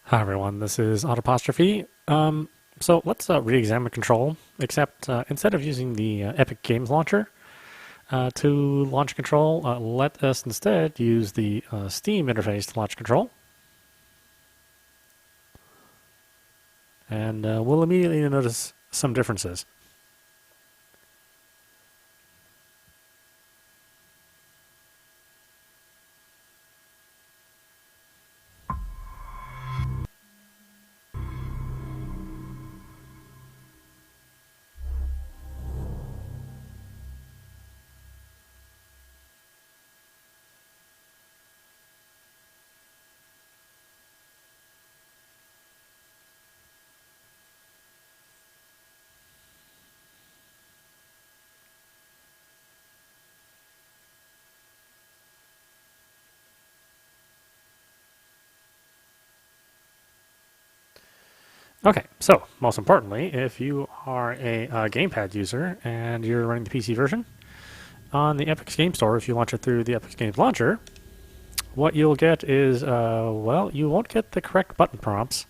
Hi everyone, this is audapostrophe. So let's re-examine control, except instead of using the Epic Games Launcher to launch control, let us instead use the Steam interface to launch control. And we'll immediately notice some differences. Okay, so most importantly, if you are a gamepad user and you're running the PC version, on the Epic Game Store, if you launch it through the Epic Games Launcher, what you'll get is, well, you won't get the correct button prompts,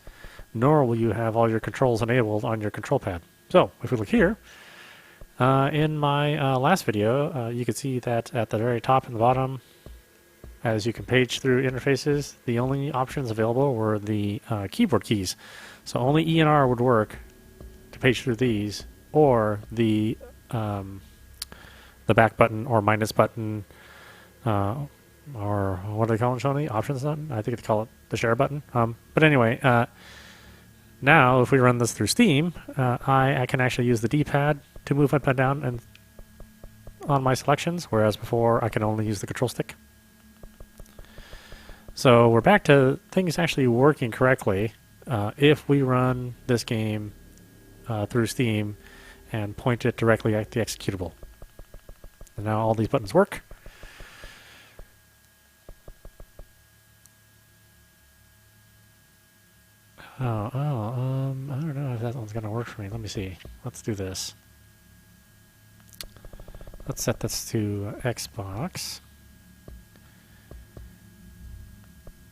nor will you have all your controls enabled on your control pad. So, if we look here, in my last video, you could see that at the very top and the bottom, as you can page through interfaces, the only options available were the keyboard keys. So only E and R would work to page through these, or the back button or minus button, or what do they call it, Shoni? Options button? I think they call it the share button. But anyway, now if we run this through Steam, I can actually use the D-pad to move up and down and on my selections, whereas before I can only use the control stick. So we're back to things actually working correctly if we run this game through Steam and point it directly at the executable. And now all these buttons work. I don't know if that one's going to work for me. Let me see. Let's do this. Let's set this to Xbox.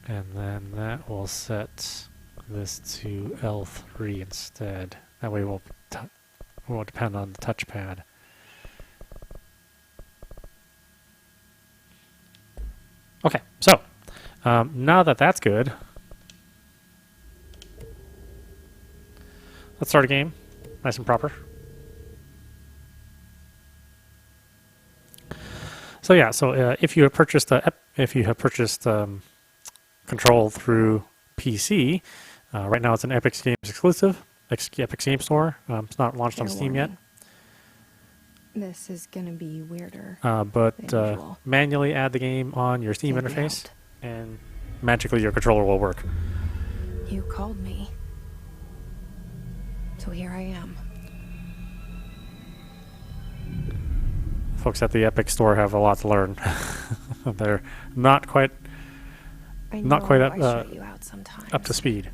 And then that will set this to L3 instead. That way we won't depend on the touchpad. Okay, so now that that's good, let's start a game, nice and proper. So yeah, so if you have purchased Control through PC. Right now it's an Epic Games exclusive, Epic Game Store. It's not launched on Steam yet. This is going to be weirder. But manually add the game on your Steam interface, and magically your controller will work. You called me. So here I am. Folks at the Epic Store have a lot to learn. They're not quite up to speed.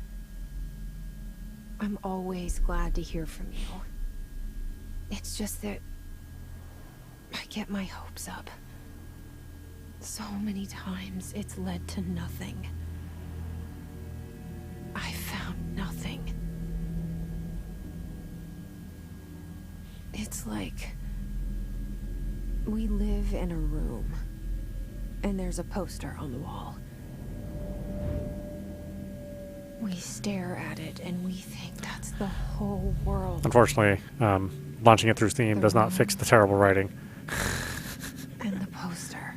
I'm always glad to hear from you. It's just that I get my hopes up. So many times it's led to nothing. I found nothing. It's like we live in a room and there's a poster on the wall. We stare at it and we think that's the whole world. Unfortunately, launching it through Steam does not fix the terrible writing. And the poster.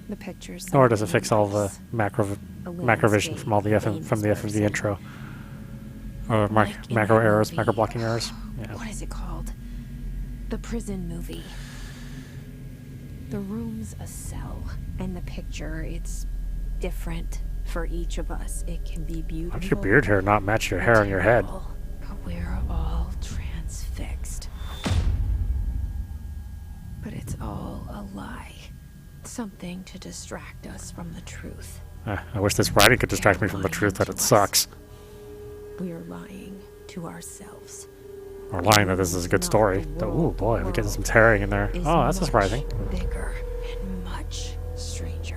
The pictures. Nor does it fix all the macrovision from all the FMV intro. Or macro errors, macro blocking errors. Yeah. What is it called? The prison movie. The room's a cell, and the picture, it's different. For each of us, it can be beautiful. How does your beard hair not match your hair on your head? But we're all transfixed. But it's all a lie. Something to distract us from the truth. I wish this writing could distract me from the truth that it sucks. We're lying to ourselves. Or lying that this is a good story. Oh boy, we're getting some tearing in there. Oh, that's surprising. Bigger and much stranger.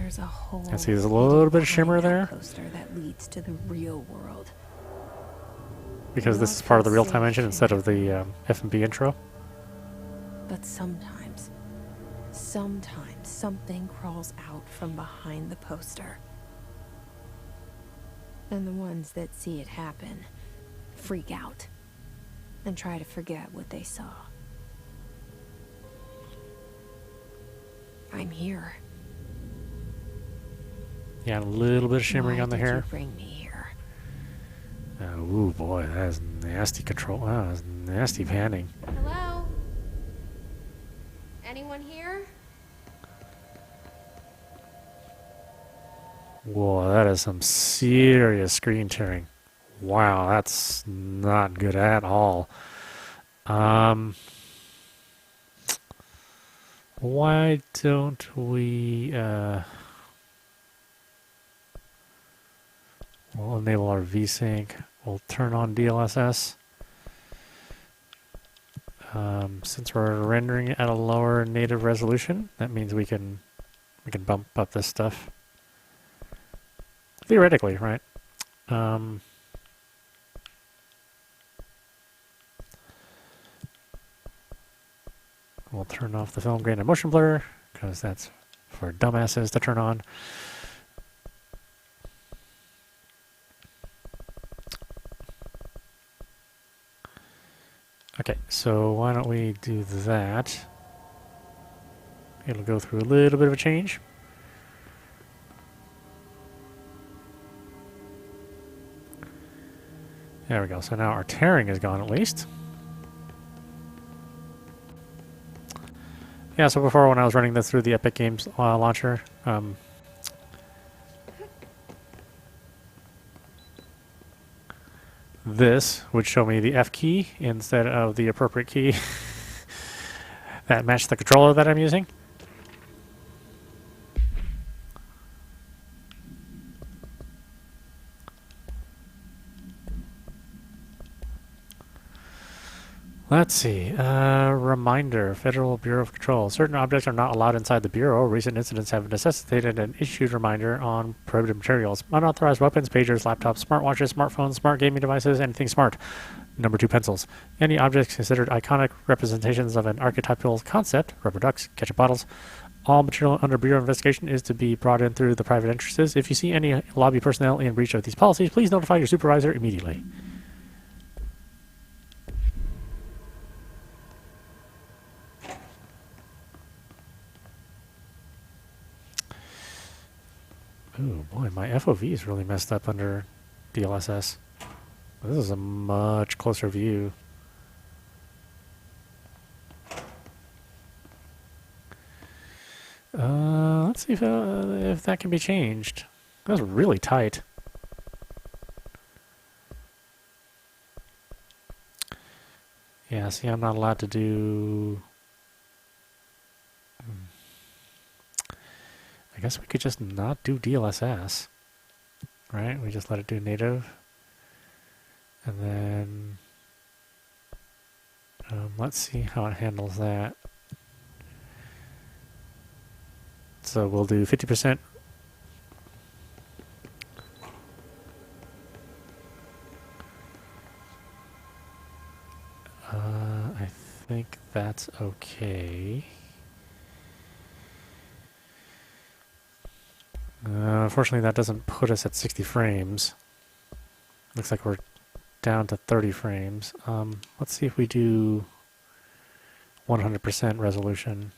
There's a whole And see, there's a little bit of shimmer there. poster that leads to the real world. Because this is part of the real-time engine instead of the F&B intro. But sometimes something crawls out from behind the poster. And the ones that see it happen freak out and try to forget what they saw. I'm here. Yeah, a little bit of shimmering on the hair. Why did you bring me here? Ooh, boy, that is nasty control. Oh, that is nasty panning. Hello? Anyone here? Whoa, that is some serious screen tearing. Wow, that's not good at all. Why don't we, we'll enable our VSync. We'll turn on DLSS. Since we're rendering it at a lower native resolution, that means we can bump up this stuff. Theoretically, right? We'll turn off the film grain and motion blur, because that's for dumbasses to turn on. Okay, so why don't we do that? It'll go through a little bit of a change. There we go. So now our tearing is gone at least. Yeah, so before when I was running this through the Epic Games launcher, this would show me the F key instead of the appropriate key that matched the controller that I'm using. Let's see. Reminder, Federal Bureau of Control. Certain objects are not allowed inside the Bureau. Recent incidents have necessitated an issued reminder on prohibited materials. Unauthorized weapons, pagers, laptops, smartwatches, smartphones, smart gaming devices, anything smart. Number 2, pencils. Any objects considered iconic representations of an archetypal concept, rubber ducks, ketchup bottles. All material under Bureau investigation is to be brought in through the private entrances. If you see any lobby personnel in breach of these policies, please notify your supervisor immediately. Oh boy, my FOV is really messed up under DLSS. This is a much closer view. Let's see if that can be changed. That was really tight. Yeah, see, I'm not allowed to do... I guess we could just not do DLSS, right? We just let it do native. And then let's see how it handles that. So we'll do 50%. I think that's okay. Unfortunately, that doesn't put us at 60 frames. Looks like we're down to 30 frames. Let's see if we do 100% resolution.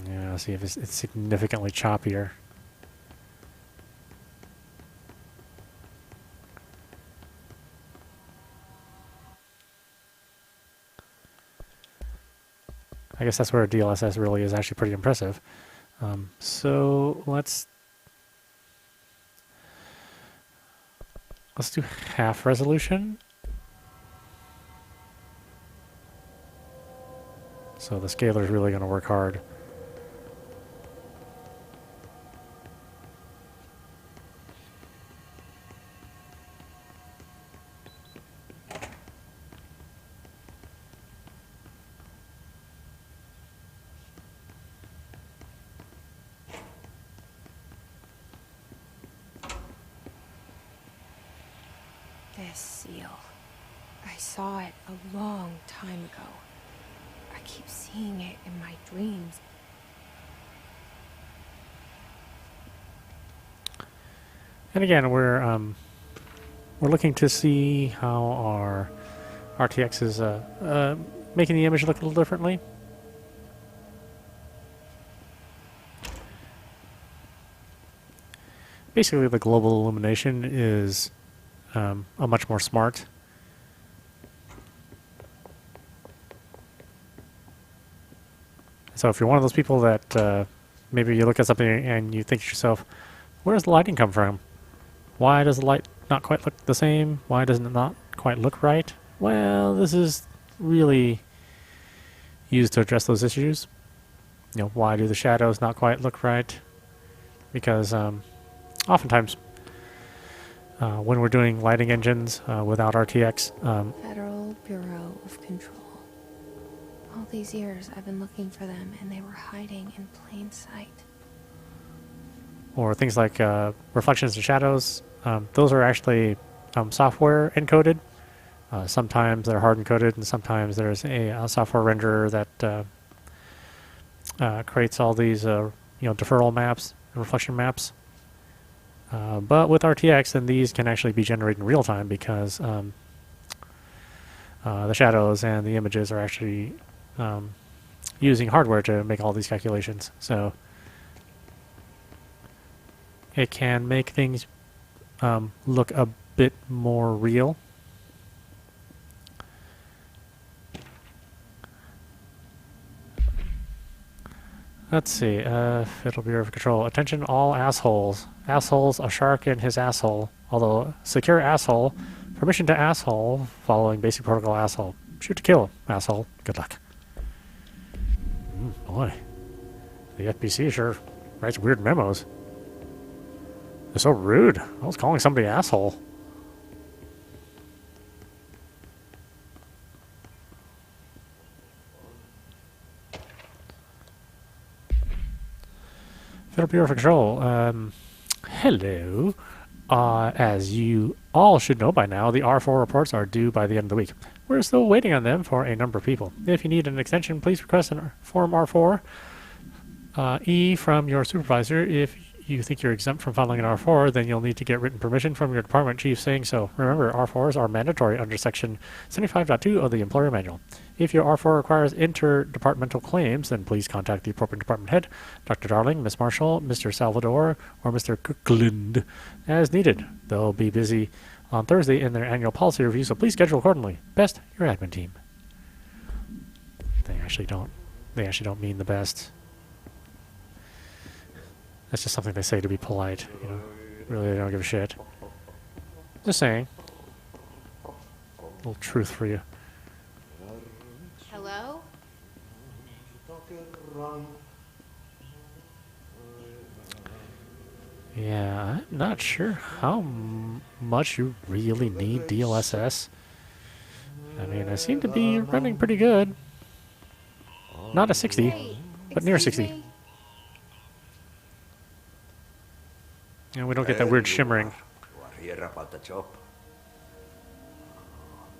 Yeah, see if it's significantly choppier. I guess that's where DLSS really is actually pretty impressive. So let's do half resolution. So the scaler is really going to work hard. this seal. I saw it a long time ago. I keep seeing it in my dreams. And again, we're looking to see how our RTX is making the image look a little differently. Basically, the global illumination is a much more smart. So if you're one of those people that maybe you look at something and you think to yourself, where does the lighting come from? Why does the light not quite look the same? Why doesn't it not quite look right? Well, this is really used to address those issues. You know, why do the shadows not quite look right? Because oftentimes when we're doing lighting engines without RTX, Federal Bureau of Control. All these years I've been looking for them and they were hiding in plain sight. or things like reflections and shadows, those are actually software encoded. Sometimes they're hard encoded, and sometimes there's a software renderer that creates all these deferral maps and reflection maps. But with RTX, then these can actually be generated in real time because the shadows and the images are actually using hardware to make all these calculations. So it can make things look a bit more real. Let's see, Federal Bureau of Control. Attention all assholes. Assholes, a shark in his asshole. Although, secure asshole. Permission to asshole, following basic protocol asshole. Shoot to kill, asshole. Good luck. Boy. The FBC sure writes weird memos. They're so rude. I was calling somebody asshole. Federal Bureau of Control. Hello. As you all should know by now, the R4 reports are due by the end of the week. We're still waiting on them for a number of people. If you need an extension, please request a Form R4 E from your supervisor. If you think you're exempt from filing an R4, then you'll need to get written permission from your department chief saying so. Remember, R4s are mandatory under Section 75.2 of the Employer Manual. If your R4 requires interdepartmental claims, then please contact the appropriate department head, Dr. Darling, Miss Marshall, Mr. Salvador, or Mr. Kirkland, as needed. They'll be busy on Thursday in their annual policy review, so please schedule accordingly. Best, your admin team. They actually don't mean the best. That's just something they say to be polite, you know. Really, they don't give a shit. Just saying. A little truth for you. Hello? Yeah, I'm not sure how much you really need DLSS. I mean, I seem to be running pretty good. Not a 60, Hey, but near excuse 60. me? You know, we don't get that weird shimmering. You are here about the job.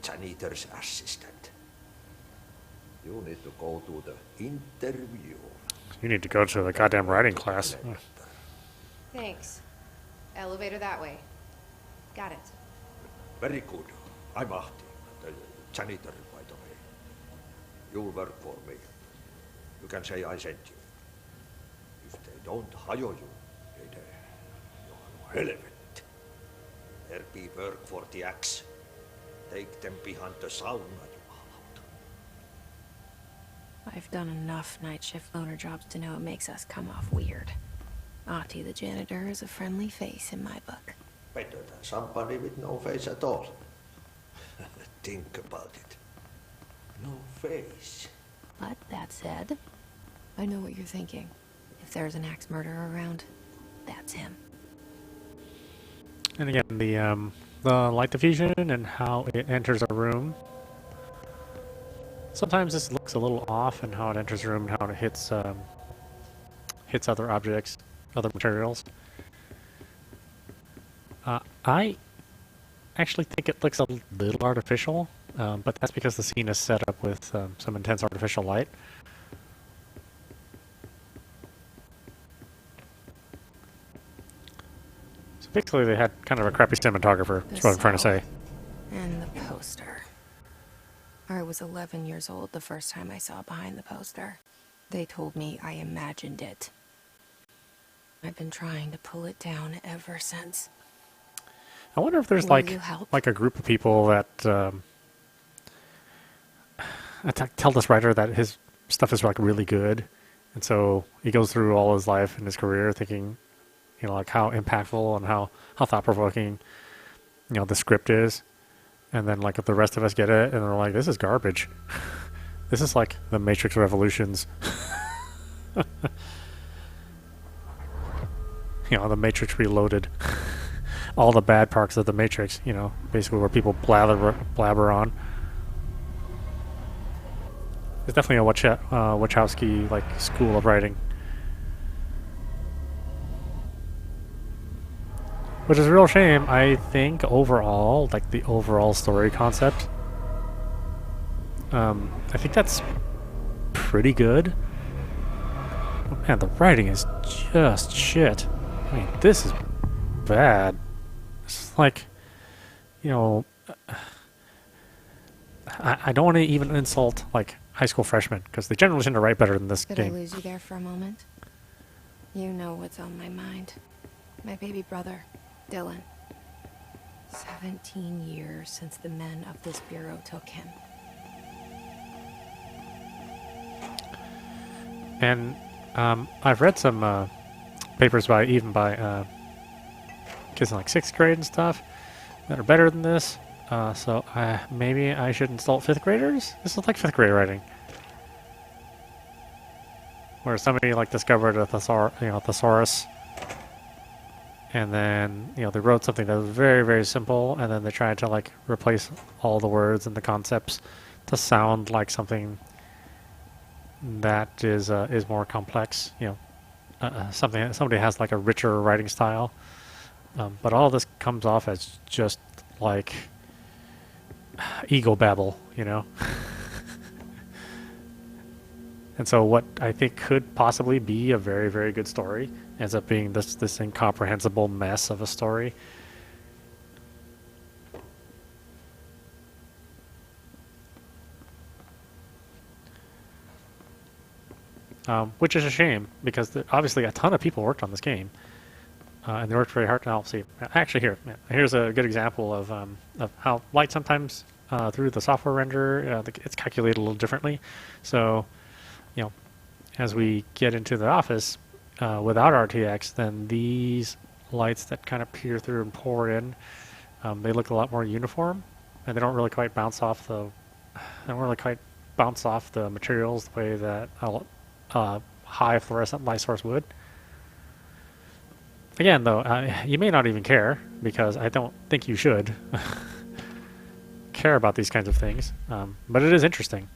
Janitor's assistant. You need to go to the interview. You need to go to the goddamn writing class. Thanks. Elevator that way. Got it. Very good. I'm Ahti, the janitor, by the way. You'll work for me. You can say I sent you. If they don't hire you, you're relevant. There be work for the axe. Take them behind the sauna, you out. I've done enough night shift loner jobs to know it makes us come off weird. Ahti the janitor is a friendly face in my book. Better than somebody with no face at all. Think about it. No face. But that said, I know what you're thinking. If there's an axe murderer around, that's him. And again, the light diffusion and how it enters a room. Sometimes this looks a little off in how it enters a room and how it hits other objects, other materials. I actually think it looks a little artificial, but that's because the scene is set up with some intense artificial light. So basically they had kind of a crappy cinematographer, is what I'm trying to say. And the poster. I was 11 years old the first time I saw behind the poster. They told me I imagined it. I've been trying to pull it down ever since. I wonder if there's Will like you help? a group of people that tell this writer that his stuff is like really good, and so he goes through all his life and his career thinking, you know, like how impactful and how thought provoking, you know, the script is, and then like if the rest of us get it and they're like, this is garbage. This is like the Matrix Revolutions. You know, the Matrix Reloaded. All the bad parts of the Matrix, you know, basically where people blabber on. It's definitely a Wachowski like school of writing, which is a real shame. I think overall, like the overall story concept, I think that's pretty good. Oh, man, the writing is just shit. I mean, this is bad. It's like, you know, I don't want to even insult like high school freshmen because they generally tend to write better than this Did game. I lose you there for a moment? You know what's on my mind. My baby brother, Dylan. 17 years since the men of this bureau took him. And I've read some papers by kids in like 6th grade and stuff that are better than this. So maybe I should insult 5th graders? This is like 5th grade writing. Where somebody like discovered a thesaurus, and then, you know, they wrote something that was very, very simple, and then they tried to like replace all the words and the concepts to sound like something that is more complex. You know, somebody has like a richer writing style, but all this comes off as just like ego babble, you know. And so what I think could possibly be a very, very good story ends up being this incomprehensible mess of a story. Which is a shame, because obviously a ton of people worked on this game, and they worked very hard. Now, see, actually here's a good example of how light sometimes through the software render, it's calculated a little differently. So, you know, as we get into the office without RTX, then these lights that kind of peer through and pour in, they look a lot more uniform, and they don't really quite bounce off the materials the way that high fluorescent light source would. Again, though, you may not even care, because I don't think you should care about these kinds of things, but it is interesting.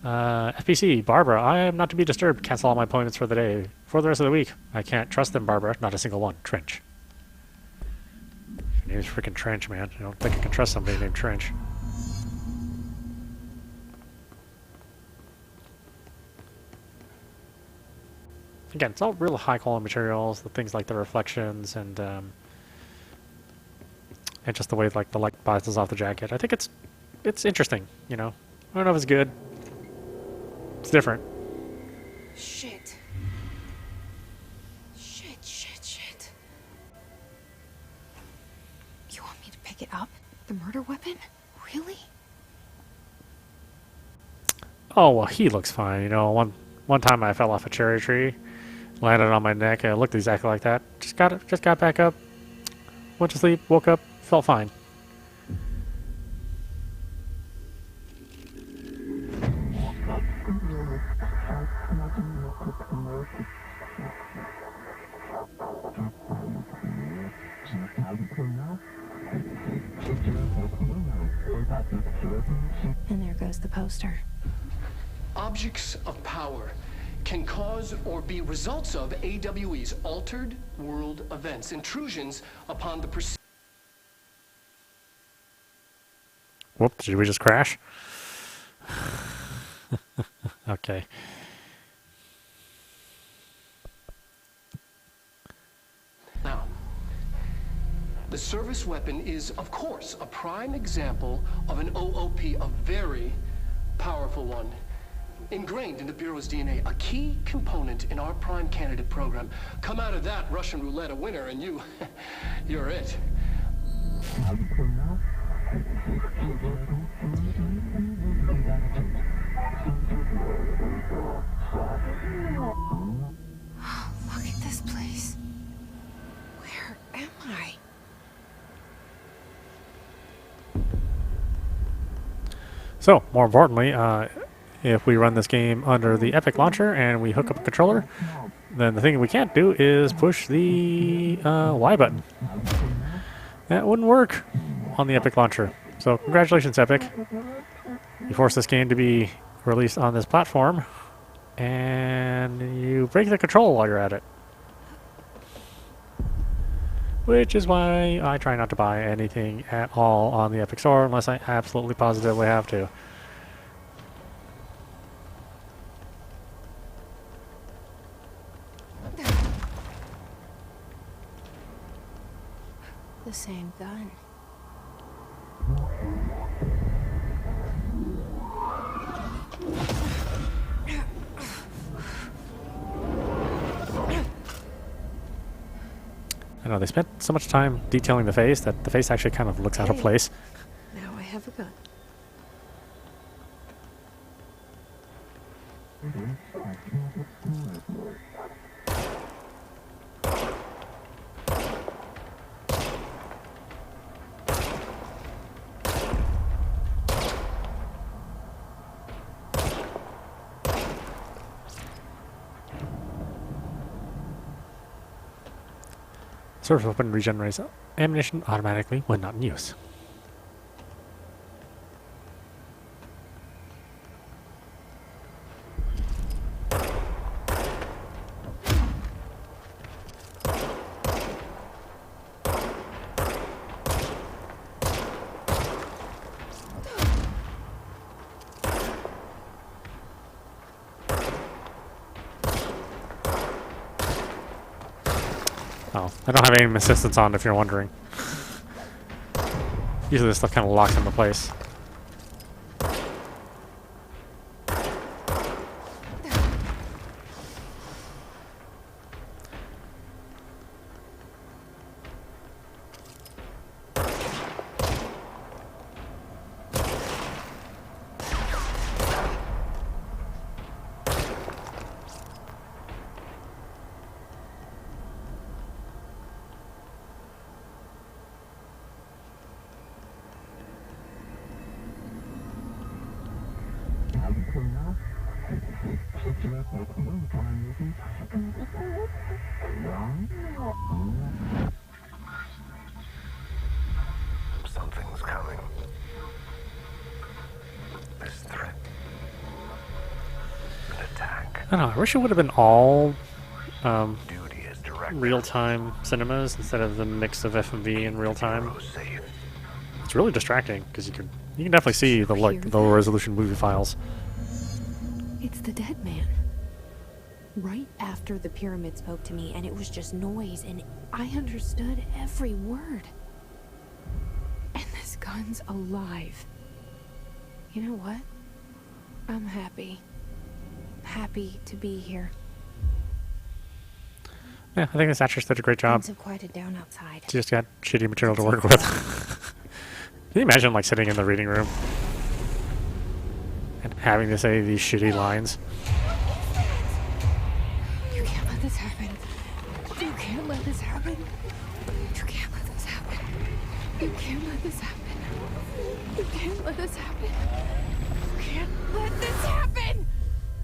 FPC, Barbara, I am not to be disturbed. Cancel all my appointments for the day. For the rest of the week. I can't trust them, Barbara. Not a single one. Trench. Your name's freaking Trench, man. I don't think I can trust somebody named Trench. Again, it's all real high quality materials, the things like the reflections and just the way like the light bounces off the jacket. I think it's interesting, you know. I don't know if it's good. It's different. Shit. Shit. You want me to pick it up? The murder weapon? Really? Oh, well, he looks fine. You know, one time I fell off a cherry tree, landed on my neck, and it looked exactly like that. Just got back up, went to sleep, woke up, felt fine. And there goes the poster. Objects of power can cause or be results of AWE's altered world events, intrusions upon the Whoop, did we just crash? Okay. Now, the service weapon is, of course, a prime example of an OOP, a very powerful one. Ingrained in the Bureau's DNA, a key component in our prime candidate program. Come out of that Russian roulette a winner, and you're it. Look at this place. Where am I? So, more importantly, if we run this game under the Epic launcher and we hook up a controller, then the thing we can't do is push the Y button. That wouldn't work on the Epic launcher. So, congratulations, Epic. You forced this game to be released on this platform, and you break the control while you're at it. Which is why I try not to buy anything at all on the Epic Store unless I absolutely positively have to. The same gun. I know, they spent so much time detailing the face that the face actually kind of looks out of place. Now I have a gun. Service weapon regenerates ammunition automatically when not in use. Oh, I don't have aim assistance on if you're wondering. Usually this stuff kind of locks into place. Something's coming. This threat. An attack. I don't know, I wish it would have been all Duty as director. real-time cinemas instead of the mix of FMV and real-time. Hero safe. It's really distracting because you can definitely see the low resolution movie files. It's the dead man. Right after the pyramid spoke to me, and it was just noise, and I understood every word. And this gun's alive. You know what? I'm happy. Happy to be here. Yeah, I think this actress did a great job. Things have quieted down outside. She just got shitty material to work with. Can you imagine, like, sitting in the reading room and having to say these shitty lines? You can't let this happen. You can't let this happen. You can't let this happen. You can't let this happen. You can't let this happen. You can't let this happen.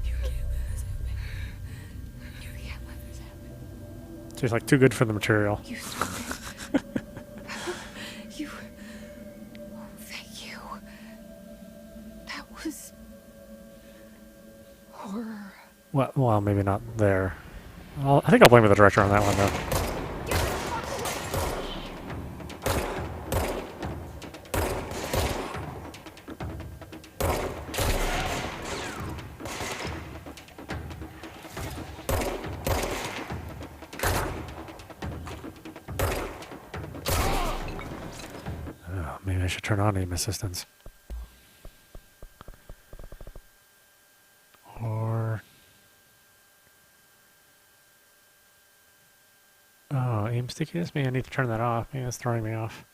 You can't let this happen. You can't let this happen. She's like too good for the material. You stopped it. You. Oh, thank you. That was horror. Well, maybe not there. I think I'll blame the director on that one, though. should turn on aim assistance. Or... oh, aim stickiness? Maybe I need to turn that off. Maybe that's throwing me off.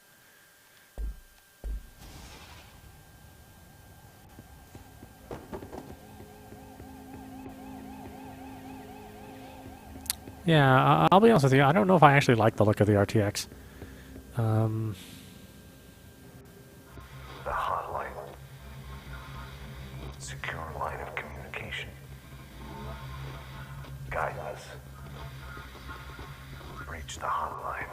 Yeah, I'll be honest with you. I don't know if I actually like the look of the RTX. The hotline. Secure line of communication. Guide us. Reach the hotline.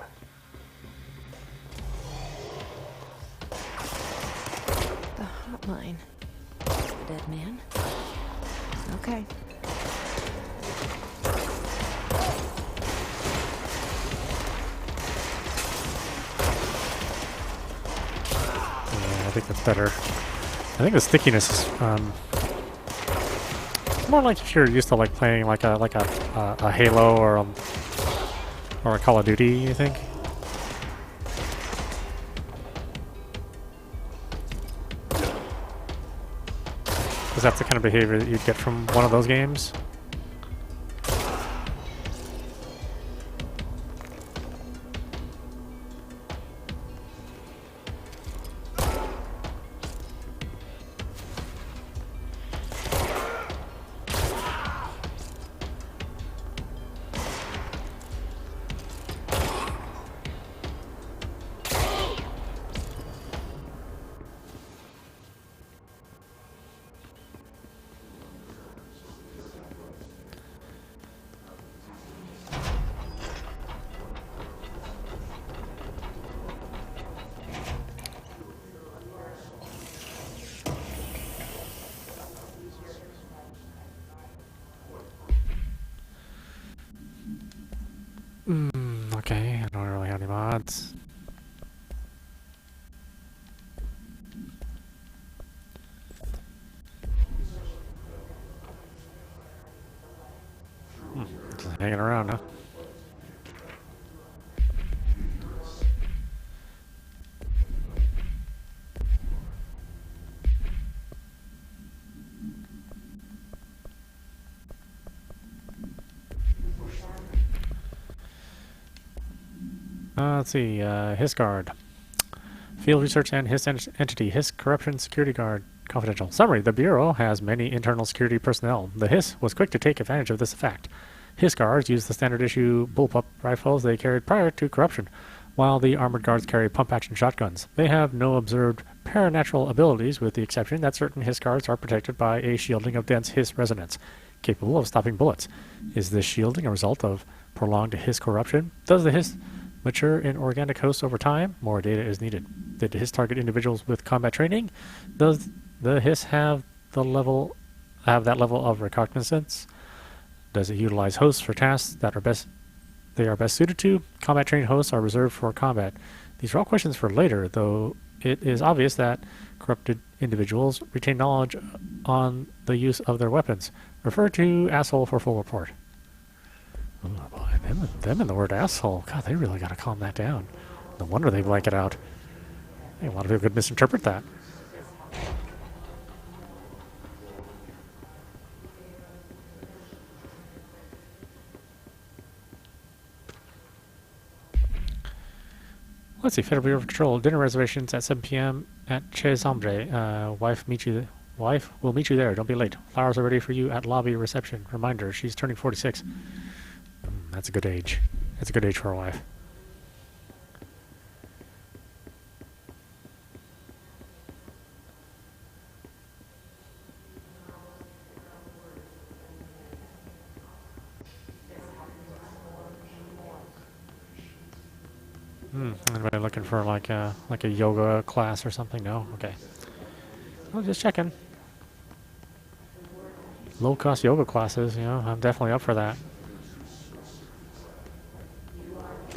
The hotline. The dead man. Okay. Yeah, I think that's better. I think the stickiness is more like if you're used to like playing like a Halo or a Call of Duty. You think? Is that the kind of behavior that you'd get from one of those games? Okay, I don't really have any mods. Just hanging around, huh? Let's see, HIS guard. Field research and HIS entity. HIS corruption security guard. Confidential. Summary. The Bureau has many internal security personnel. The HIS was quick to take advantage of this fact. HIS guards use the standard issue bullpup rifles they carried prior to corruption, while the armored guards carry pump-action shotguns. They have no observed paranatural abilities, with the exception that certain HIS guards are protected by a shielding of dense HIS resonance, capable of stopping bullets. Is this shielding a result of prolonged HIS corruption? Does the HIS mature in organic hosts over time? More data is needed. Did the HIS target individuals with combat training? Does the HIS have that level of recognizance? Does it utilize hosts for tasks that are best suited to? Combat trained hosts are reserved for combat. These are all questions for later, though it is obvious that corrupted individuals retain knowledge on the use of their weapons. Refer to asshole for full report. Oh boy, them and the word asshole. God, they really got to calm that down. No wonder they blank it out. Hey, a lot of people could misinterpret that. Let's see, Federal Bureau of Patrol. Dinner reservations at 7 p.m. at Chez Hombre. Wife will meet you there. Don't be late. Flowers are ready for you at lobby reception. Reminder, she's turning 46. That's a good age. That's a good age for a wife. Anybody looking for like a yoga class or something? No? Okay. I'm just checking. Low-cost yoga classes, you know, I'm definitely up for that.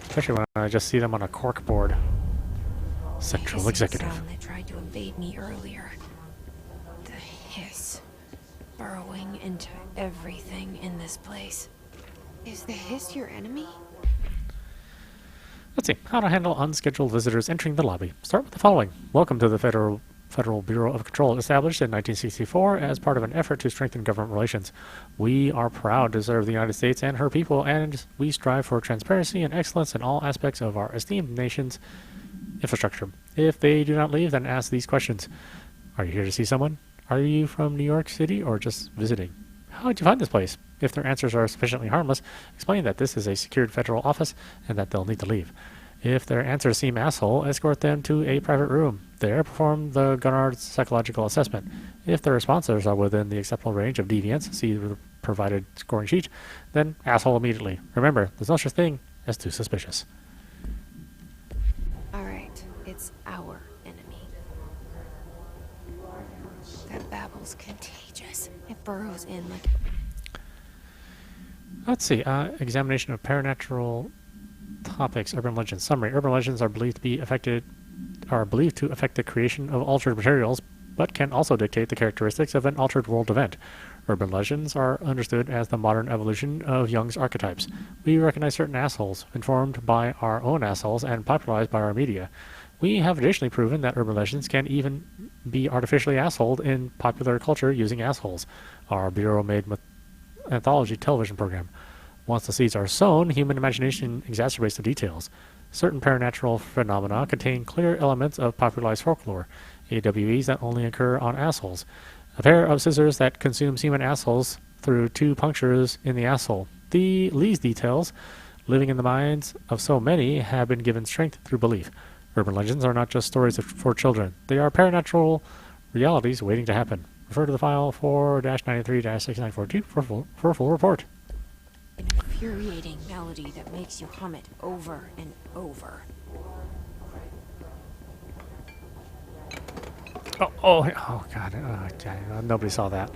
Especially when I just see them on a cork board. Central Executive. The sound that tried to invade me earlier. The hiss. Burrowing into everything in this place. Is the hiss your enemy? Let's see. How to handle unscheduled visitors entering the lobby. Start with the following. Welcome to the Federal Bureau of Control, established in 1964 as part of an effort to strengthen government relations. We are proud to serve the United States and her people, and we strive for transparency and excellence in all aspects of our esteemed nation's infrastructure. If they do not leave, then ask these questions. Are you here to see someone? Are you from New York City or just visiting? How did you find this place? If their answers are sufficiently harmless, explain that this is a secured federal office and that they'll need to leave. If their answers seem asshole, escort them to a private room. There, perform the Gunnard's psychological assessment. If their responses are within the acceptable range of deviance, see the provided scoring sheet, then asshole immediately. Remember, there's no such thing as too suspicious. Alright, it's our enemy. That babble's contagious. It burrows in like... Let's see. Examination of paranatural topics. Urban legends. Summary. Urban legends are believed to affect the creation of altered materials, but can also dictate the characteristics of an altered world event. Urban legends are understood as the modern evolution of Jung's archetypes. We recognize certain assholes, informed by our own assholes and popularized by our media. We have additionally proven that urban legends can even be artificially assholed in popular culture using assholes. Our Bureau-made anthology television program. Once the seeds are sown, human imagination exacerbates the details. Certain paranatural phenomena contain clear elements of popularized folklore, AWEs that only occur on assholes. A pair of scissors that consumes human assholes through 2 punctures in the asshole. These details, living in the minds of so many, have been given strength through belief. Urban legends are not just stories for children. They are paranatural realities waiting to happen. Refer to the file 4-93-6942 for a full report. An infuriating melody that makes you hum it over and over. Oh God. Nobody saw that.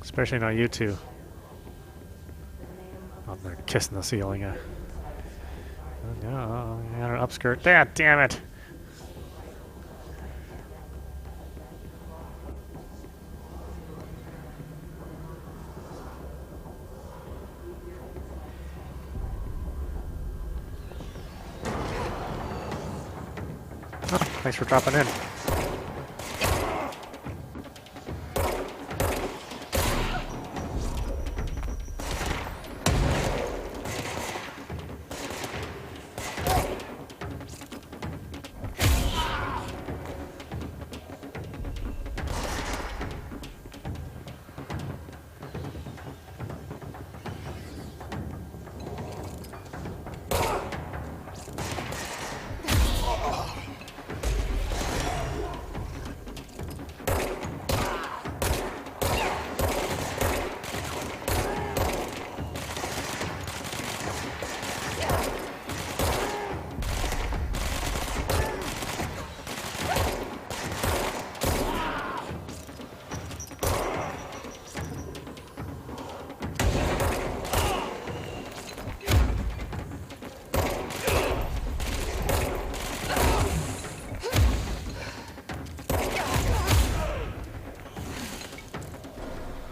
Especially not you two. Oh, they're kissing the ceiling. Oh, no, I got an upskirt. Damn it. Oh, thanks for dropping in.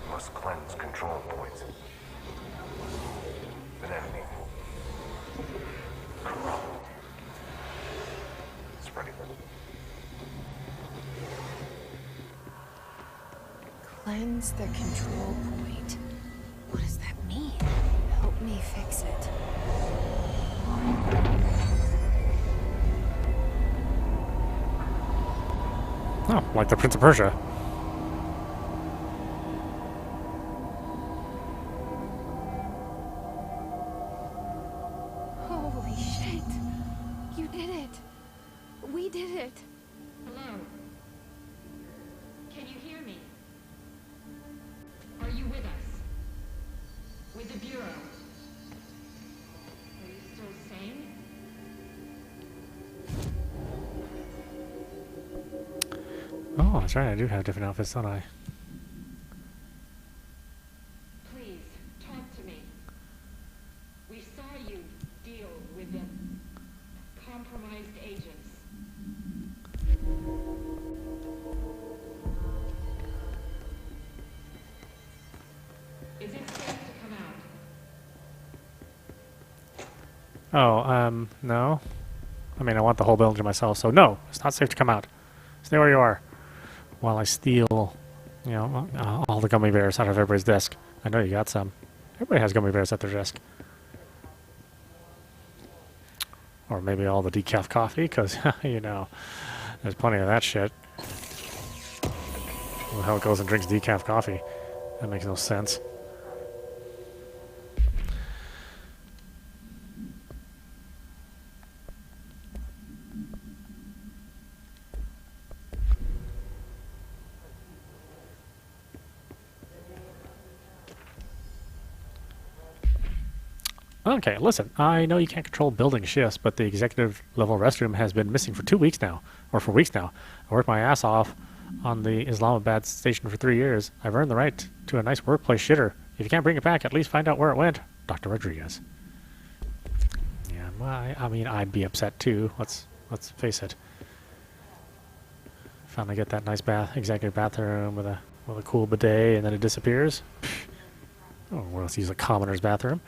Must cleanse control points. An enemy. Corrupt. Spreading them. Cleanse the control point. What does that mean? Help me fix it. Oh, like the Prince of Persia. Holy shit! You did it! We did it! Hello? Can you hear me? Are you with us? With the Bureau? Are you still sane? Oh, that's right. I do have different outfits, don't I? Please, talk to me. We saw you deal with the compromised agents. Is it safe to come out? Oh, no. I mean, I want the whole building to myself, so no, it's not safe to come out. Stay where you are while I steal, all the gummy bears out of everybody's desk. I know you got some. Everybody has gummy bears at their desk. Or maybe all the decaf coffee, because, there's plenty of that shit. Who the hell goes and drinks decaf coffee? That makes no sense. Okay, listen, I know you can't control building shifts, but the executive level restroom has been missing for 2 weeks now, or for weeks now. I worked my ass off on the Islamabad station for 3 years. I've earned the right to a nice workplace shitter. If you can't bring it back, at least find out where it went. Dr. Rodriguez. Yeah, I mean, I'd be upset too. Let's face it. Finally get that nice executive bathroom with a cool bidet, and then it disappears. Oh, where else use a commoner's bathroom?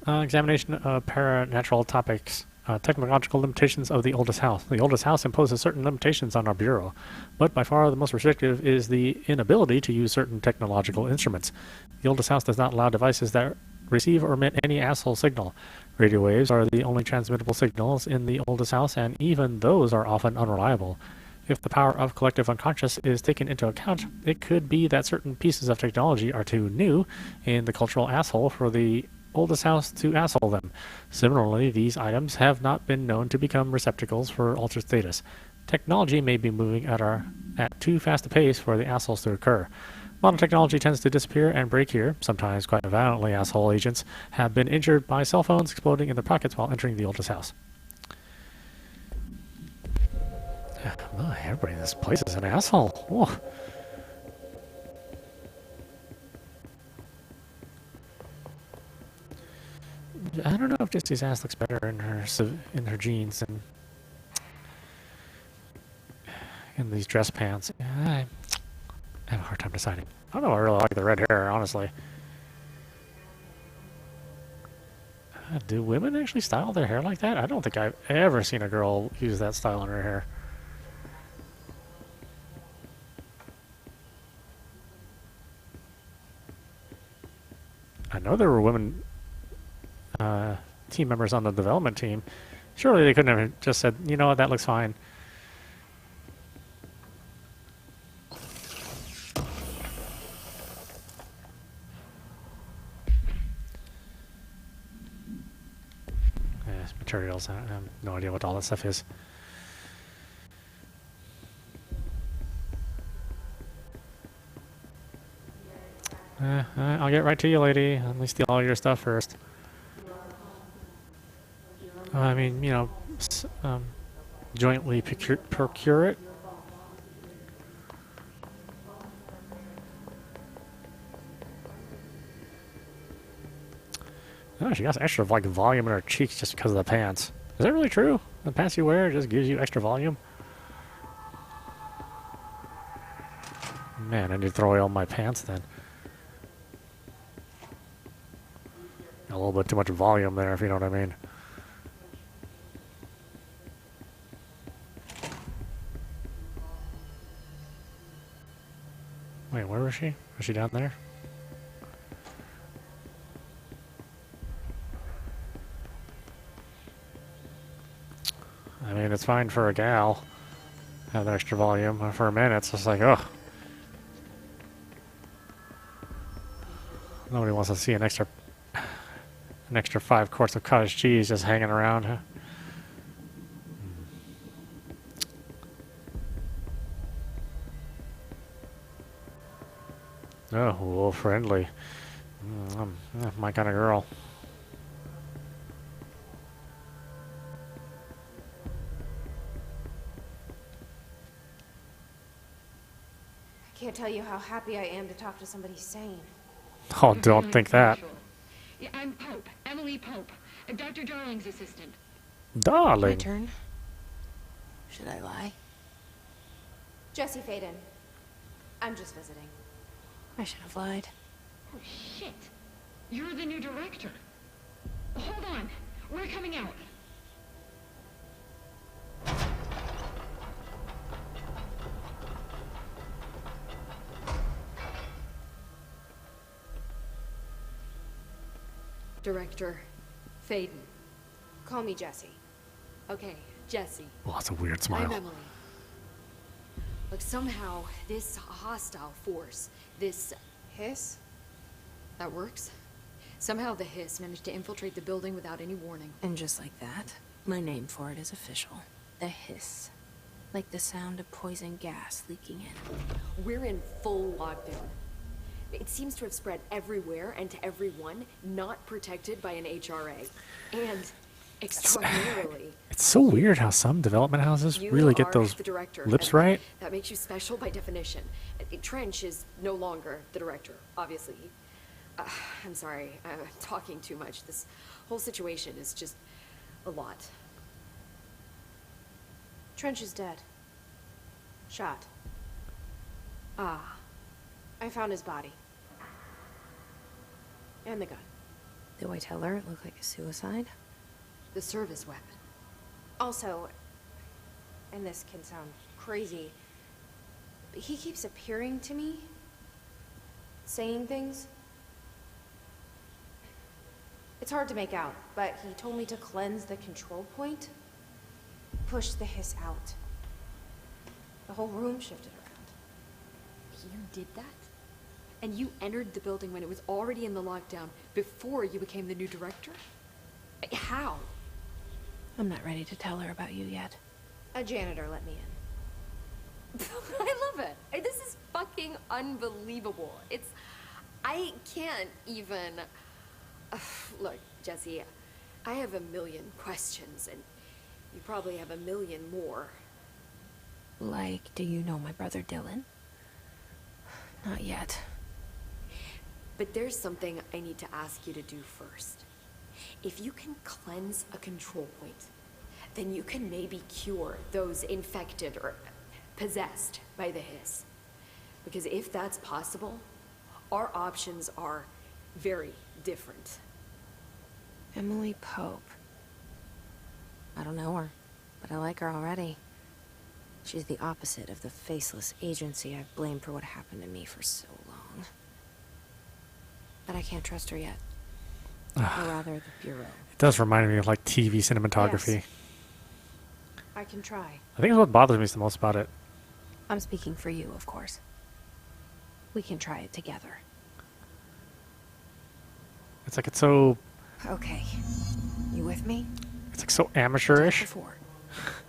Examination of paranatural topics. Technological limitations of the oldest house. The oldest house imposes certain limitations on our bureau, but by far the most restrictive is the inability to use certain technological instruments. The oldest house does not allow devices that receive or emit any asshole signal. Radio waves are the only transmittable signals in the oldest house, and even those are often unreliable. If the power of collective unconscious is taken into account, it could be that certain pieces of technology are too new in the cultural asshole for the oldest house to asshole them. Similarly, these items have not been known to become receptacles for altered status. Technology may be moving at too fast a pace for the assholes to occur. Modern technology tends to disappear and break here. Sometimes quite violently, asshole agents have been injured by cell phones exploding in their pockets while entering the oldest house. Everybody in this place is an asshole. Whoa. I don't know if Jesse's ass looks better in her jeans and in these dress pants. I have a hard time deciding. I don't know. I really like the red hair, honestly. Do women actually style their hair like that? I don't think I've ever seen a girl use that style on her hair. I know there were women team members on the development team. Surely they couldn't have just said, you know what, that looks fine. Materials, I have no idea what all that stuff is. I'll get right to you, lady. Let me steal all your stuff first. I mean, jointly procure it. Oh, she got extra volume in her cheeks just because of the pants. Is that really true? The pants you wear just gives you extra volume? Man, I need to throw away all my pants then. A little bit too much volume there, if you know what I mean. Wait, where was she? Was she down there? I mean, it's fine for a gal. Have that extra volume. For a minute, it's just like, ugh. Nobody wants to see an extra 5 quarts of cottage cheese just hanging around. Huh? Oh, well, friendly. My kind of girl. Can't tell you how happy I am to talk to somebody sane. Oh, don't think that. Yeah, I'm Pope, Emily Pope, Dr. Darling's assistant. My Darling. turn. Should I lie? Jesse Faden. I'm just visiting. I should have lied. Oh, shit. You're the new director. Hold on. We're coming out. Director Faden. Call me Jesse. Okay, Jesse. Oh, that's a weird I'm smile. Emily. Look, somehow this hostile force, this Hiss? that works. Somehow the hiss managed to infiltrate the building without any warning. And just like that, my name for it is official. The hiss. Like the sound of poison gas leaking in. We're in full lockdown. It seems to have spread everywhere and to everyone not protected by an HRA. And extraordinarily, It's so weird how some development houses you really get are those the director, lips and right. That makes you special by definition. Trench is no longer the director, obviously. I'm sorry, I'm talking too much. This whole situation is just a lot. Trench is dead. Shot. Ah, I found his body. And the gun. Do I tell her it looked like a suicide? the service weapon. Also, and this can sound crazy, but he keeps appearing to me, saying things. It's hard to make out, but he told me to cleanse the control point, push the hiss out. The whole room shifted around. You did that? And you entered the building when it was already in the lockdown, before you became the new director? How? I'm not ready to tell her about you yet. A janitor let me in. I love it. This is fucking unbelievable. I can't even... Look, Jesse, I have a million questions, and you probably have a million more. Like, do you know my brother Dylan? Not yet. But there's something I need to ask you to do first. If you can cleanse a control point, then you can maybe cure those infected or possessed by the hiss. Because if that's possible, our options are very different. Emily Pope. I don't know her, but I like her already. She's the opposite of the faceless agency I've blamed for what happened to me for so long. But I can't trust her yet. Or rather, the Bureau. It does remind me of like TV cinematography. Yes. I can try. I think it's what bothers me the most about it. I'm speaking for you, of course. We can try it together. It's like it's so Okay. You with me? it's like so amateurish. Before.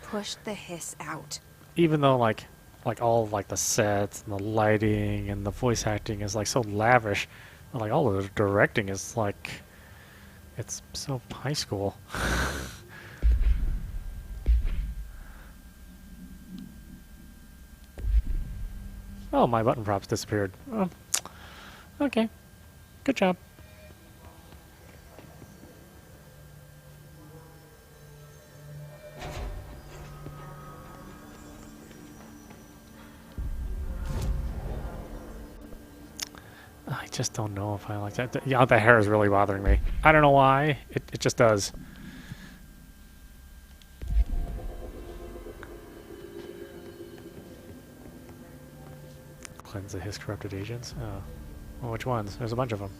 Push the hiss out. Even though like all like the sets and the lighting and the voice acting is like so lavish, but, like all the directing is like it's so high school. Oh, my button props disappeared. Oh, okay, good job. I just don't know if I like that. Yeah, the hair is really bothering me. I don't know why. It just does. Cleanse the his corrupted agents? Oh. Well, which ones? There's a bunch of them.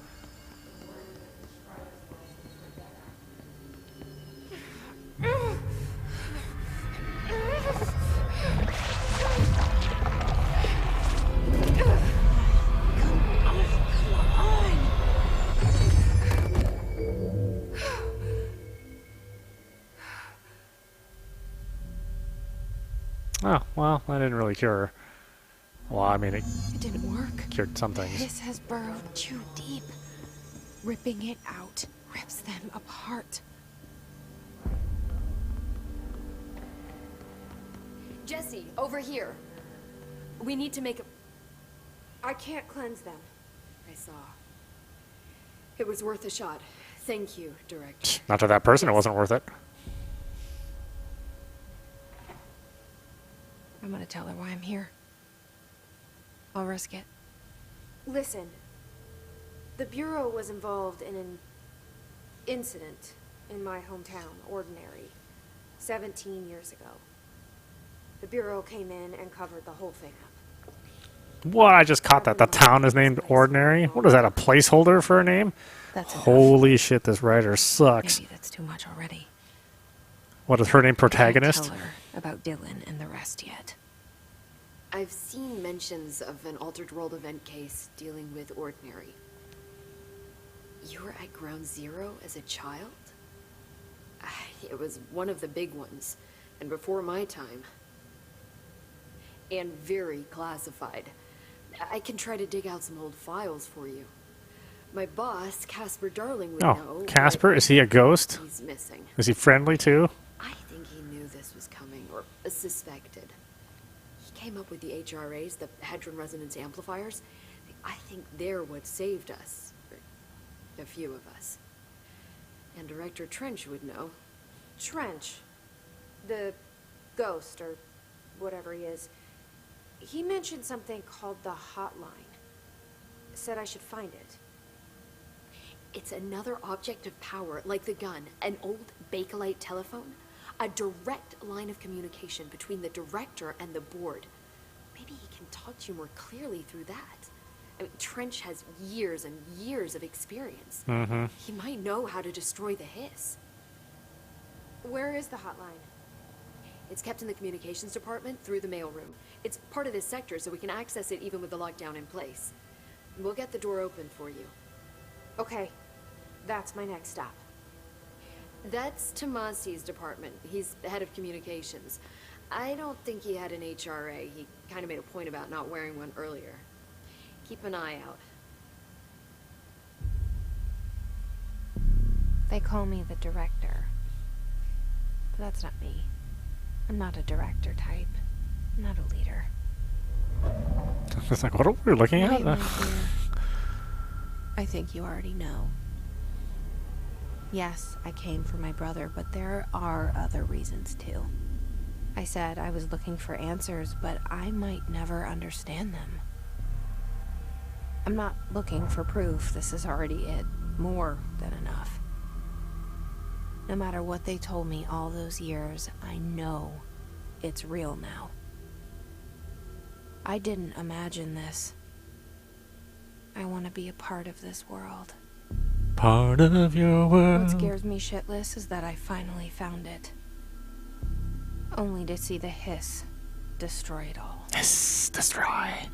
Oh, well, that didn't really cure her. Well, I mean, it It didn't work. cured some The things. hiss has burrowed too deep. Ripping it out rips them apart. Jesse, over here. We need to make a... I can't cleanse them. I saw. It was worth a shot. Thank you, Director. Not to that person, it wasn't worth it. I'm gonna tell her why I'm here. I'll risk it. Listen, the Bureau was involved in an incident in my hometown, Ordinary, 17 years ago. The Bureau came in and covered the whole thing up. What? I just caught that. The town is named Ordinary? What is that, a placeholder for a name? That's enough. Holy shit, this writer sucks. Maybe that's too much already. What is her name? I can't Protagonist? tell her about Dylan and the rest yet. I've seen mentions of an Altered World event case dealing with Ordinary. You were at Ground Zero as a child? It was one of the big ones, and before my time. And very classified. I can try to dig out some old files for you. My boss, Casper Darling, would know. Oh, Casper? Is he a ghost? He's missing. Is he friendly too? I think he knew this was coming, or suspected. He came up with the HRAs, the Hadron Resonance Amplifiers. I think they're what saved us. Or a few of us. And Director Trench would know. Trench, the ghost, or whatever he is, he mentioned something called the hotline. Said I should find it. It's another object of power, like the gun, an old Bakelite telephone. A direct line of communication between the director and the board. Maybe he can talk to you more clearly through that. I mean, Trench has years and years of experience. Mm-hmm. He might know how to destroy the hiss. Where is the hotline? It's kept in the communications department through the mailroom. It's part of this sector, so we can access it even with the lockdown in place. We'll get the door open for you. Okay, that's my next stop. That's Tomasi's department. He's the head of communications. I don't think he had an HRA. He kind of made a point about not wearing one earlier. Keep an eye out. They call me the director. But that's not me. I'm not a director type. I'm not a leader. It's like, what are we looking Wait, at? my dear. I think you already know. Yes, I came for my brother, but there are other reasons too. I said I was looking for answers, but I might never understand them. I'm not looking for proof. This is already it. More than enough. No matter what they told me all those years, I know it's real now. I didn't imagine this. I want to be a part of this world. Part of your world. What scares me shitless is that I finally found it. Only to see the hiss destroy it all. Yes, destroy.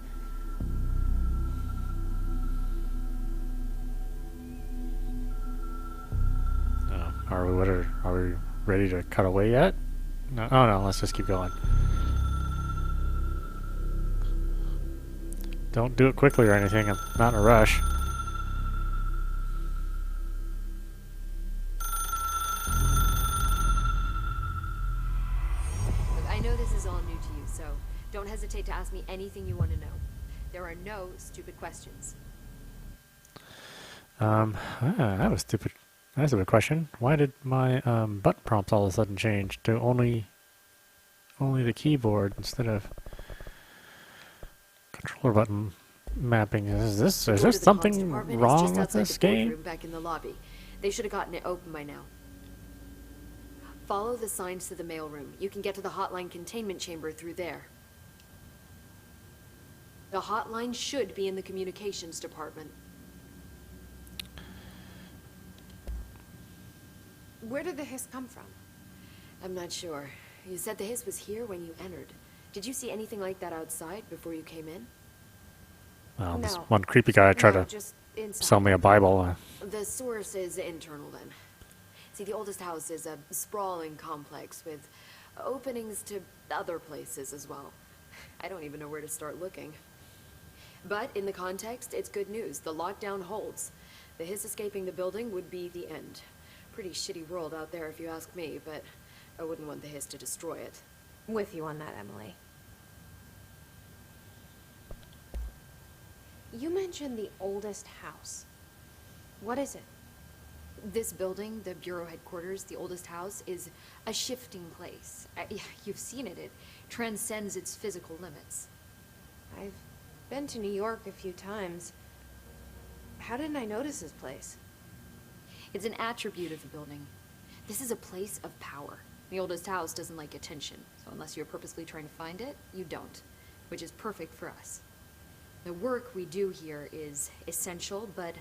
Are we ready to cut away yet? No. Oh no, let's just keep going. Don't do it quickly or anything. I'm not in a rush. Look, I know this is all new to you, so don't hesitate to ask me anything you want to know. There are no stupid questions. That was stupid. That's a good question. Why did my button prompts all of a sudden change to only the keyboard instead of controller button mapping? Is there something wrong with this game? Back in the lobby. They should have gotten it open by now. Follow the signs to the mailroom. You can get to the hotline containment chamber through there. The hotline should be in the communications department. Where did the hiss come from? I'm not sure. You said the hiss was here when you entered. Did you see anything like that outside before you came in? Well, this No. one creepy guy tried to just inside. sell me a Bible. The source is internal then. See, the oldest house is a sprawling complex with openings to other places as well. I don't even know where to start looking. But in the context, it's good news. The lockdown holds. The hiss escaping the building would be the end. Pretty shitty world out there if you ask me, but I wouldn't want the hiss to destroy it. With you on that, Emily. You mentioned the oldest house. What is it? This building, the Bureau headquarters, the oldest house, is a shifting place. You've seen it. It transcends its physical limits. I've been to New York a few times. How didn't I notice this place? It's an attribute of the building. This is a place of power. The oldest house doesn't like attention, so unless you're purposely trying to find it, you don't, which is perfect for us. The work we do here is essential, but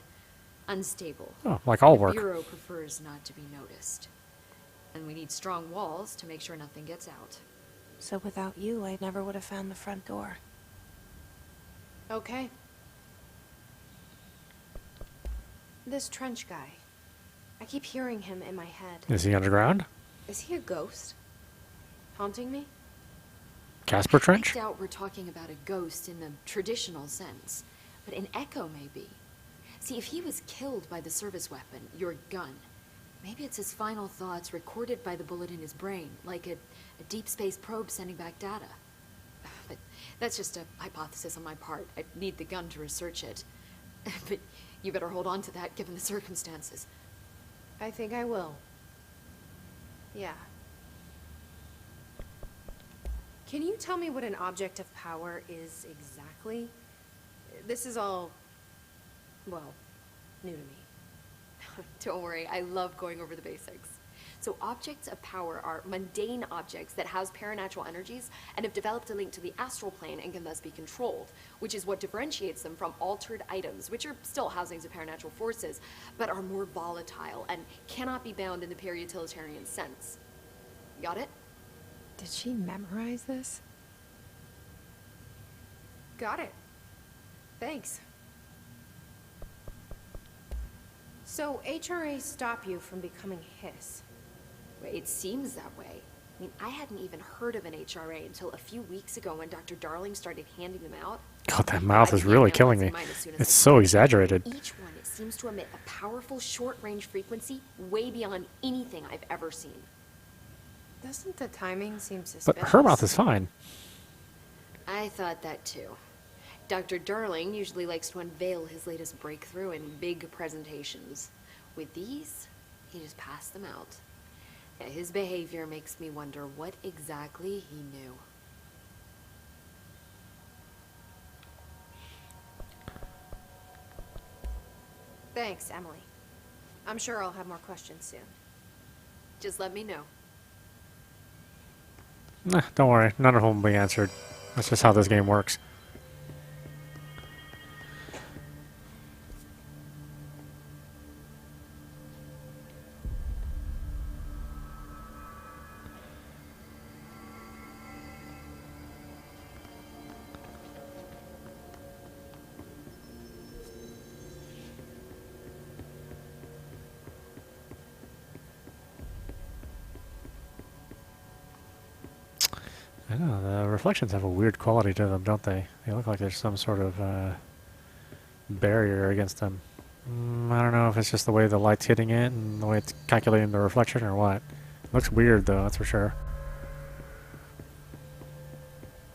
unstable. Oh, like all The work. Bureau prefers not to be noticed. And we need strong walls to make sure nothing gets out. So without you, I never would have found the front door. Okay. This Trench guy. I keep hearing him in my head. Is he underground? Is he a ghost? Haunting me? Casper I Trench? doubt we're talking about a ghost in the traditional sense, but an echo maybe. See, if he was killed by the service weapon, your gun, maybe it's his final thoughts recorded by the bullet in his brain, like a deep space probe sending back data. But that's just a hypothesis on my part. I need the gun to research it. But you better hold on to that given the circumstances. I think I will. Yeah. Can you tell me what an object of power is exactly? This is all, well, new to me. Don't worry, I love going over the basics. So objects of power are mundane objects that house paranatural energies and have developed a link to the astral plane and can thus be controlled, which is what differentiates them from altered items, which are still housings of paranatural forces, but are more volatile and cannot be bound in the peri-utilitarian sense. Got it? Did she memorize this? Got it. Thanks. So HRA stop you from becoming Hiss? It seems that way. I mean, I hadn't even heard of an HRA until a few weeks ago when Dr. Darling started handing them out. God, that mouth I is can't really analyze killing me. mine as soon as It's I so saw it. exaggerated. Each one, it seems to emit a powerful short-range frequency way beyond anything I've ever seen. Doesn't the timing seem suspicious? But her mouth is fine. I thought that too. Dr. Darling usually likes to unveil his latest breakthrough in big presentations. With these, he just passed them out. Yeah, his behavior makes me wonder what exactly he knew. Thanks, Emily. I'm sure I'll have more questions soon. Just let me know. Nah, don't worry. None of them will be answered. That's just how this game works. I know, the reflections have a weird quality to them, don't they? They look like there's some sort of barrier against them. I don't know if it's just the way the light's hitting it and the way it's calculating the reflection or what. It looks weird though, that's for sure.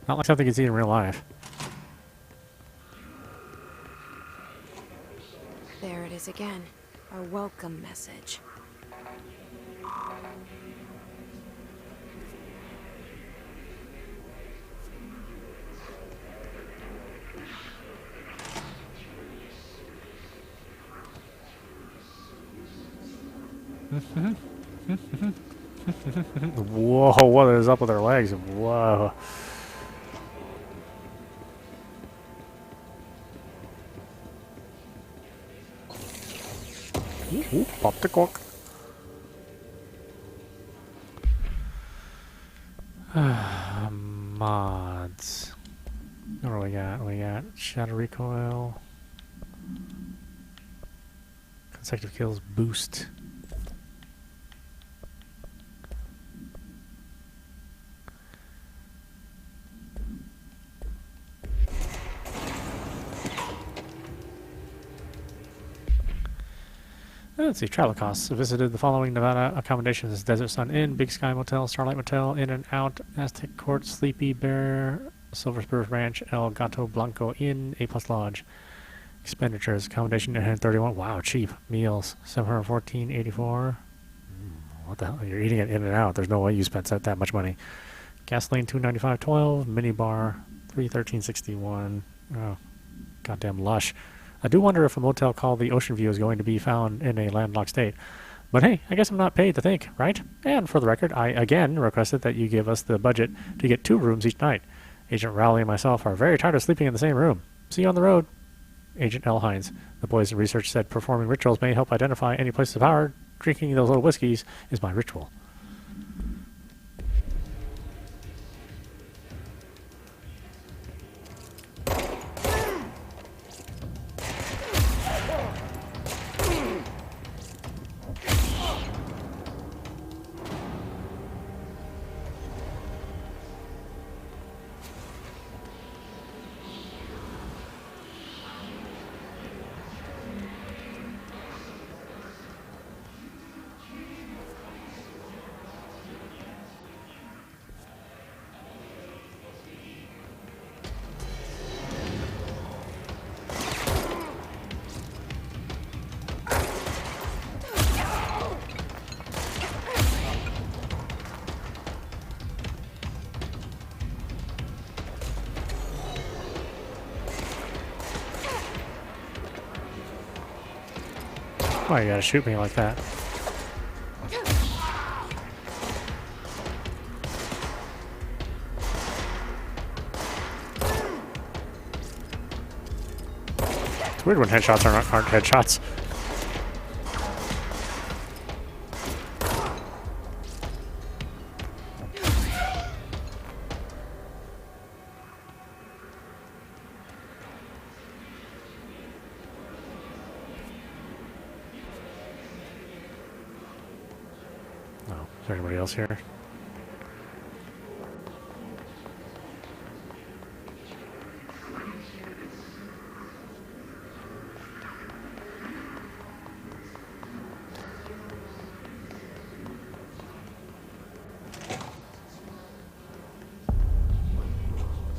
Not like something you see in real life. There it is again. Our welcome message. Whoa, what is up with her legs? Whoa. Ooh, pop the cork. Mods. What do we got? We got shadow recoil. Consecutive kills boost. Let's see, travel costs. Visited the following Nevada accommodations: Desert Sun Inn, Big Sky Motel, Starlight Motel, In and Out, Aztec Court, Sleepy Bear, Silver Spurs Ranch, El Gato Blanco Inn, A+ Lodge. Expenditures, accommodation 831. Wow, cheap. Meals 714.84. What the hell? You're eating it in and out. There's no way you spent that much money. Gasoline 295.12. Mini bar 313.61. Oh, goddamn lush. I do wonder if a motel called the Ocean View is going to be found in a landlocked state. But hey, I guess I'm not paid to think, right? And for the record, I again requested that you give us the budget to get 2 rooms each night. Agent Rowley and myself are very tired of sleeping in the same room. See you on the road. Agent L. Hines. The boys in research said performing rituals may help identify any places of power. Drinking those little whiskeys is my ritual. Why you gotta shoot me like that? It's weird when headshots aren't headshots. Is there anybody else here?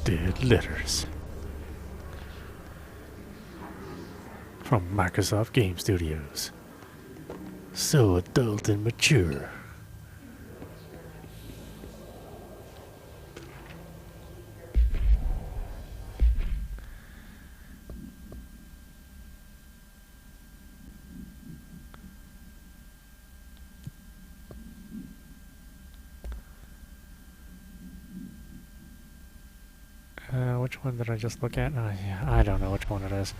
Dead letters from Microsoft Game Studios. So adult and mature. Which one did I just look at? Yeah, I don't know which one it is.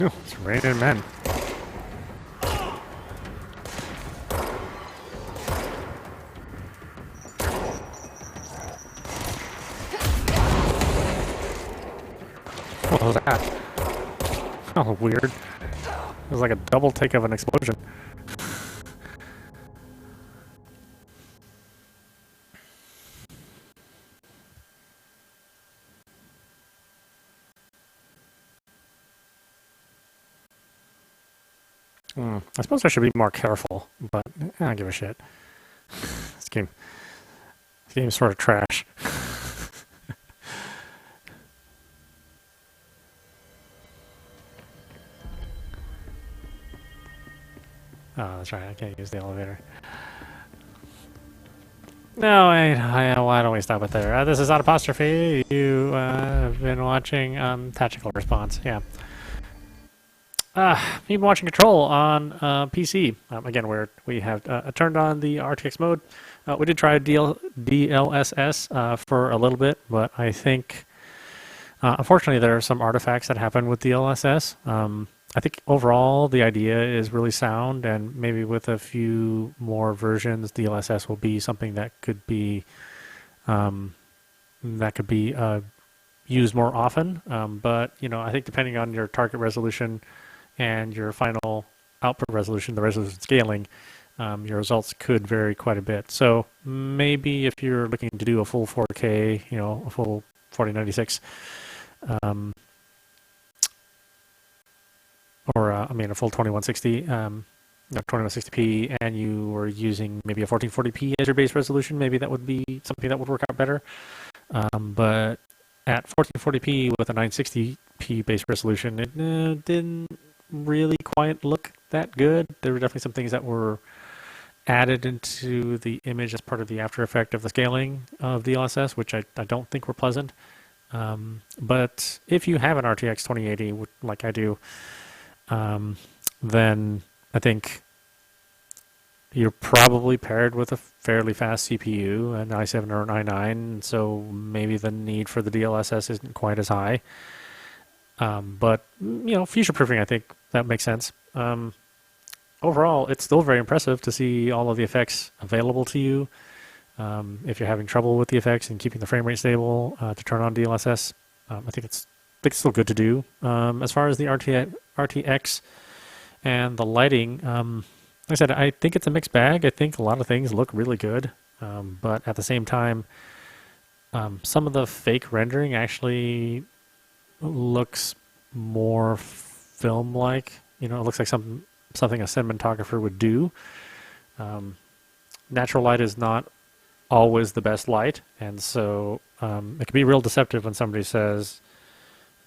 Oh, it's raining men. What was that? Oh, weird. It was like a double take of an explosion. I suppose I should be more careful, but I don't give a shit. This game's sort of trash. Oh, that's right. I can't use the elevator. No, why don't we stop it there? This is Apostrophe. You have been watching Tactical Response. Yeah. You've been watching Control on PC. Again, where we have turned on the RTX mode. We did try DLSS for a little bit, but I think, unfortunately, there are some artifacts that happen with DLSS. I think overall the idea is really sound, and maybe with a few more versions, DLSS will be something that could be used more often. But I think depending on your target resolution and your final output resolution, the resolution scaling, your results could vary quite a bit. So maybe if you're looking to do a full 4K, a full 4096. Or a full 2160, 2160p, and you were using maybe a 1440p as your base resolution, maybe that would be something that would work out better. But at 1440p with a 960p base resolution, it didn't really quite look that good. There were definitely some things that were added into the image as part of the after effect of the scaling of DLSS, which I don't think were pleasant. But if you have an RTX 2080, like I do, then I think you're probably paired with a fairly fast CPU, an i7 or an i9, so maybe the need for the DLSS isn't quite as high. But future-proofing, I think that makes sense. Overall, it's still very impressive to see all of the effects available to you. If you're having trouble with the effects and keeping the frame rate stable, to turn on DLSS, I think it's still good to do. As far as the RTX and the lighting, like I said, I think it's a mixed bag. I think a lot of things look really good, but at the same time, some of the fake rendering actually looks more film-like. It looks like something a cinematographer would do. Natural light is not always the best light, and so it can be real deceptive when somebody says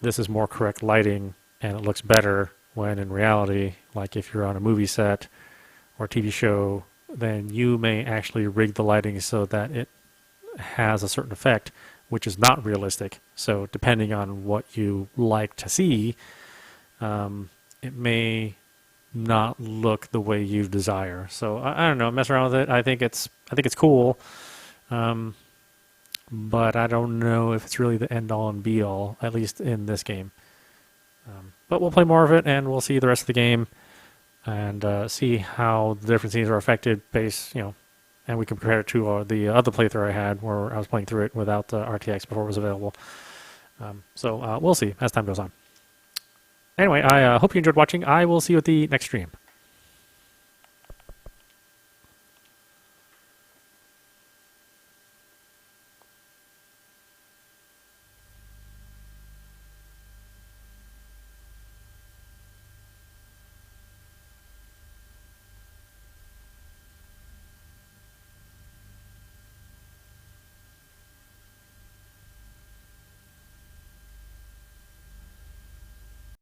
this is more correct lighting and it looks better, when in reality, like if you're on a movie set or a TV show, then you may actually rig the lighting so that it has a certain effect, which is not realistic. So depending on what you like to see, it may not look the way you desire. So I don't know, mess around with it. I think it's cool, but I don't know if it's really the end all and be all, at least in this game. But we'll play more of it, and we'll see the rest of the game, and see how the different scenes are affected and we can compare it to the other playthrough I had where I was playing through it without the RTX before it was available. So we'll see as time goes on. Anyway, I hope you enjoyed watching. I will see you at the next stream.